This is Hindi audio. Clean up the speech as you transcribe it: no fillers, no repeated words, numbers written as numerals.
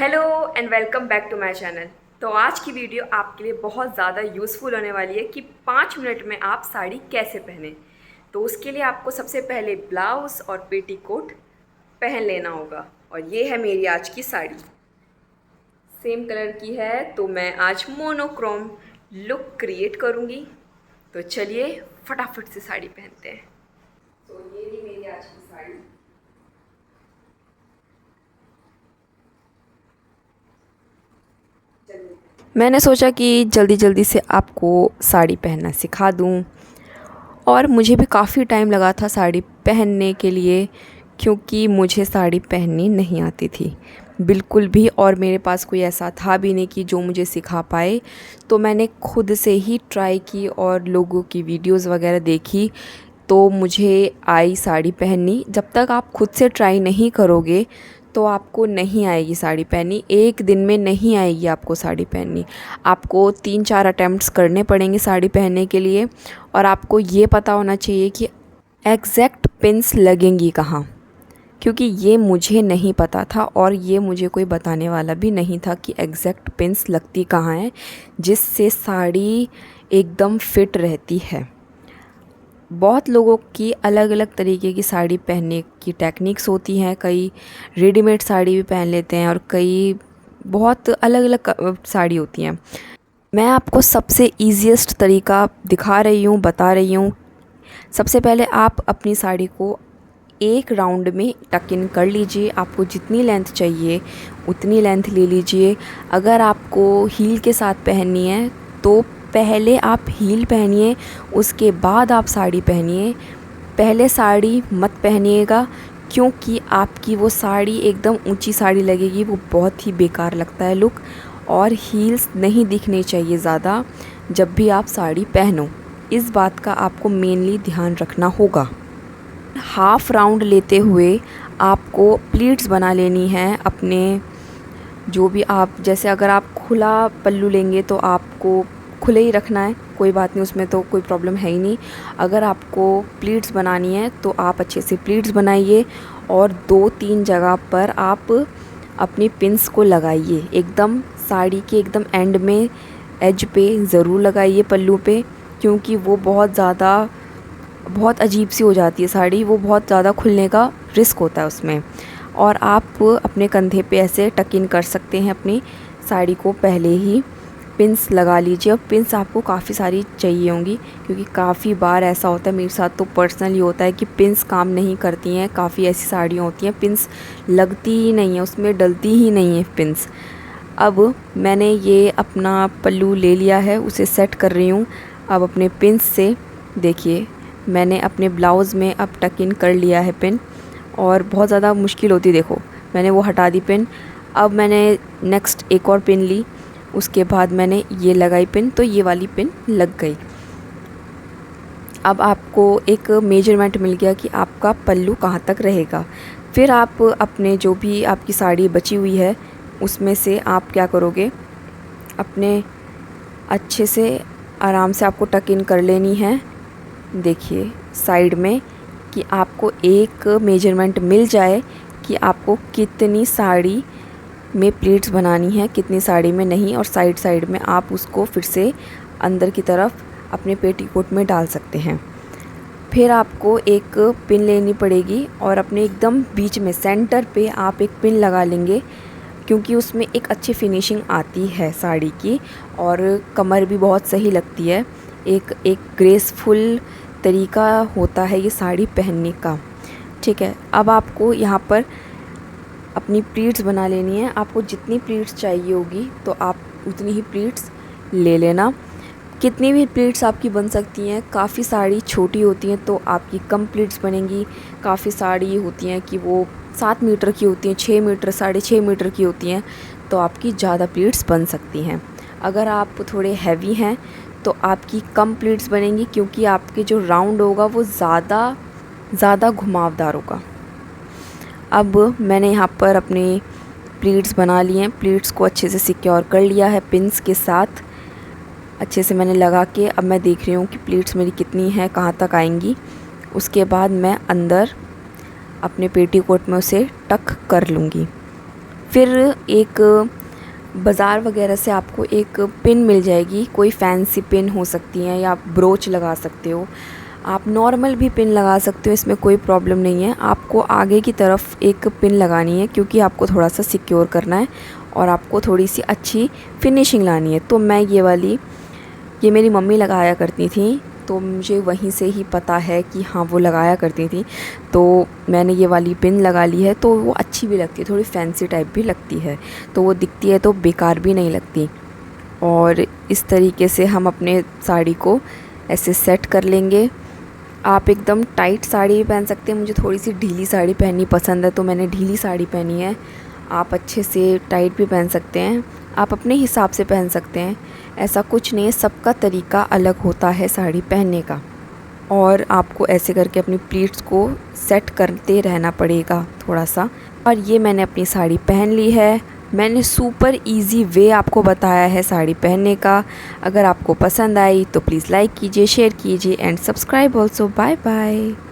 Hello and welcome back to my channel. तो आज की वीडियो आपके लिए बहुत ज़्यादा यूज़फुल होने वाली है कि 5 मिनट में आप साड़ी कैसे पहने। तो उसके लिए आपको सबसे पहले ब्लाउज़ और पेटीकोट पहन लेना होगा। और ये है मेरी आज की साड़ी, सेम कलर की है। तो मैं आज मोनोक्रोम लुक क्रिएट करूँगी। तो चलिए फटाफट से साड़ी पहनते हैं। तो ये रही मेरी आज की साड़ी। मैंने सोचा कि जल्दी जल्दी से आपको साड़ी पहनना सिखा दूं। और मुझे भी काफ़ी टाइम लगा था साड़ी पहनने के लिए, क्योंकि मुझे साड़ी पहननी नहीं आती थी बिल्कुल भी। और मेरे पास कोई ऐसा था भी नहीं कि जो मुझे सिखा पाए। तो मैंने खुद से ही ट्राई की और लोगों की वीडियोस वगैरह देखी, तो मुझे आई साड़ी पहननी। जब तक आप खुद से ट्राई नहीं करोगे तो आपको नहीं आएगी साड़ी पहननी। एक दिन में नहीं आएगी आपको साड़ी पहननी। आपको 3-4 अटैम्प्ट्स करने पड़ेंगे साड़ी पहनने के लिए। और आपको ये पता होना चाहिए कि एग्जैक्ट पिन्स लगेंगी कहाँ, क्योंकि ये मुझे नहीं पता था और ये मुझे कोई बताने वाला भी नहीं था कि एग्जैक्ट पिन्स लगती कहाँ हैं, जिससे साड़ी एकदम फिट रहती है। बहुत लोगों की अलग अलग तरीके की साड़ी पहनने की टेक्निक्स होती हैं। कई रेडीमेड साड़ी भी पहन लेते हैं और कई बहुत अलग अलग साड़ी होती हैं। मैं आपको सबसे ईजीएस्ट तरीका दिखा रही हूँ, बता रही हूँ। सबसे पहले आप अपनी साड़ी को एक राउंड में टक इन कर लीजिए। आपको जितनी लेंथ चाहिए उतनी लेंथ ले लीजिए। अगर आपको हील के साथ पहननी है तो पहले आप हील पहनिए, उसके बाद आप साड़ी पहनिए। पहले साड़ी मत पहनिएगा, क्योंकि आपकी वो साड़ी एकदम ऊंची साड़ी लगेगी, वो बहुत ही बेकार लगता है लुक। और हील्स नहीं दिखने चाहिए ज़्यादा जब भी आप साड़ी पहनो। इस बात का आपको मेनली ध्यान रखना होगा। हाफ राउंड लेते हुए आपको प्लीट्स बना लेनी है अपने, जो भी आप, जैसे अगर आप खुला पल्लू लेंगे तो आपको खुले ही रखना है, कोई बात नहीं, उसमें तो कोई प्रॉब्लम है ही नहीं। अगर आपको प्लीट्स बनानी है तो आप अच्छे से प्लीट्स बनाइए और 2-3 जगह पर आप अपनी पिन्स को लगाइए। एकदम साड़ी के एकदम एंड में एज पे ज़रूर लगाइए, पल्लू पे, क्योंकि वो बहुत अजीब सी हो जाती है साड़ी, वो बहुत ज़्यादा खुलने का रिस्क होता है उसमें। और आप अपने कंधे पे ऐसे टक इन कर सकते हैं अपनी साड़ी को, पहले ही पिन्स लगा लीजिए। और पिन्स आपको काफ़ी सारी चाहिए होंगी, क्योंकि काफ़ी बार ऐसा होता है, मेरे साथ तो पर्सनली होता है कि पिन्स काम नहीं करती हैं। काफ़ी ऐसी साड़ियाँ होती हैं पिन्स लगती ही नहीं है, उसमें डलती ही नहीं है पिन्स। अब मैंने ये अपना पल्लू ले लिया है, उसे सेट कर रही हूँ। अब अपने पिन्स से देखिए, मैंने अपने ब्लाउज़ में अब टक इन कर लिया है पिन। और बहुत ज़्यादा मुश्किल होती, देखो मैंने वो हटा दी पिन। अब मैंने नेक्स्ट एक और पिन ली, उसके बाद मैंने ये लगाई पिन, तो ये वाली पिन लग गई। अब आपको एक मेजरमेंट मिल गया कि आपका पल्लू कहाँ तक रहेगा। फिर आप अपने जो भी आपकी साड़ी बची हुई है उसमें से आप क्या करोगे, अपने अच्छे से आराम से आपको टक इन कर लेनी है। देखिए साइड में, कि आपको एक मेजरमेंट मिल जाए कि आपको कितनी साड़ी में प्लीट्स बनानी है, कितनी साड़ी में नहीं। और साइड साइड में आप उसको फिर से अंदर की तरफ अपने पेटीकोट में डाल सकते हैं। फिर आपको एक पिन लेनी पड़ेगी और अपने एकदम बीच में सेंटर पे आप एक पिन लगा लेंगे, क्योंकि उसमें एक अच्छी फिनिशिंग आती है साड़ी की और कमर भी बहुत सही लगती है। एक ग्रेसफुल तरीका होता है ये साड़ी पहनने का। ठीक है, अब आपको यहाँ पर अपनी प्लीट्स बना लेनी है। आपको जितनी प्लीट्स चाहिए होगी तो आप उतनी ही प्लीट्स ले लेना। कितनी भी प्लीट्स आपकी बन सकती हैं। काफ़ी साड़ी छोटी होती हैं तो आपकी कम प्लीट्स बनेंगी। काफ़ी साड़ी होती हैं कि वो 7 मीटर की होती हैं, 6 मीटर, 6.5 मीटर की होती हैं, तो आपकी ज़्यादा प्लीट्स बन सकती हैं। अगर आप थोड़े हैवी हैं तो आपकी कम प्लीट्स बनेंगी, क्योंकि आपके जो राउंड होगा वो ज़्यादा घुमावदार होगा। अब मैंने यहाँ पर अपने प्लीट्स बना लिए हैं। प्लीट्स को अच्छे से सिक्योर कर लिया है पिन्स के साथ, अच्छे से मैंने लगा के। अब मैं देख रही हूँ कि प्लीट्स मेरी कितनी हैं, कहाँ तक आएंगी। उसके बाद मैं अंदर अपने पेटीकोट में उसे टक कर लूँगी। फिर एक बाज़ार वगैरह से आपको एक पिन मिल जाएगी, कोई फैंसी पिन हो सकती है या आप ब्रोच लगा सकते हो, आप नॉर्मल भी पिन लगा सकते हो, इसमें कोई प्रॉब्लम नहीं है। आपको आगे की तरफ एक पिन लगानी है क्योंकि आपको थोड़ा सा सिक्योर करना है और आपको थोड़ी सी अच्छी फिनिशिंग लानी है। तो मैं ये मेरी मम्मी लगाया करती थी, तो मुझे वहीं से ही पता है कि हाँ वो लगाया करती थी, तो मैंने ये वाली पिन लगा ली है। तो वो अच्छी भी लगती है, थोड़ी फैंसी टाइप भी लगती है, तो वो दिखती है तो बेकार भी नहीं लगती। और इस तरीके से हम अपने साड़ी को ऐसे सेट कर लेंगे। आप एकदम टाइट साड़ी भी पहन सकते हैं, मुझे थोड़ी सी ढीली साड़ी पहननी पसंद है तो मैंने ढीली साड़ी पहनी है। आप अच्छे से टाइट भी पहन सकते हैं, आप अपने हिसाब से पहन सकते हैं, ऐसा कुछ नहीं है, सबका तरीका अलग होता है साड़ी पहनने का। और आपको ऐसे करके अपनी प्लीट्स को सेट करते रहना पड़ेगा थोड़ा सा। और ये मैंने अपनी साड़ी पहन ली है। मैंने सुपर इजी वे आपको बताया है साड़ी पहनने का। अगर आपको पसंद आई तो प्लीज़ लाइक कीजिए, शेयर कीजिए and subscribe also. Bye bye.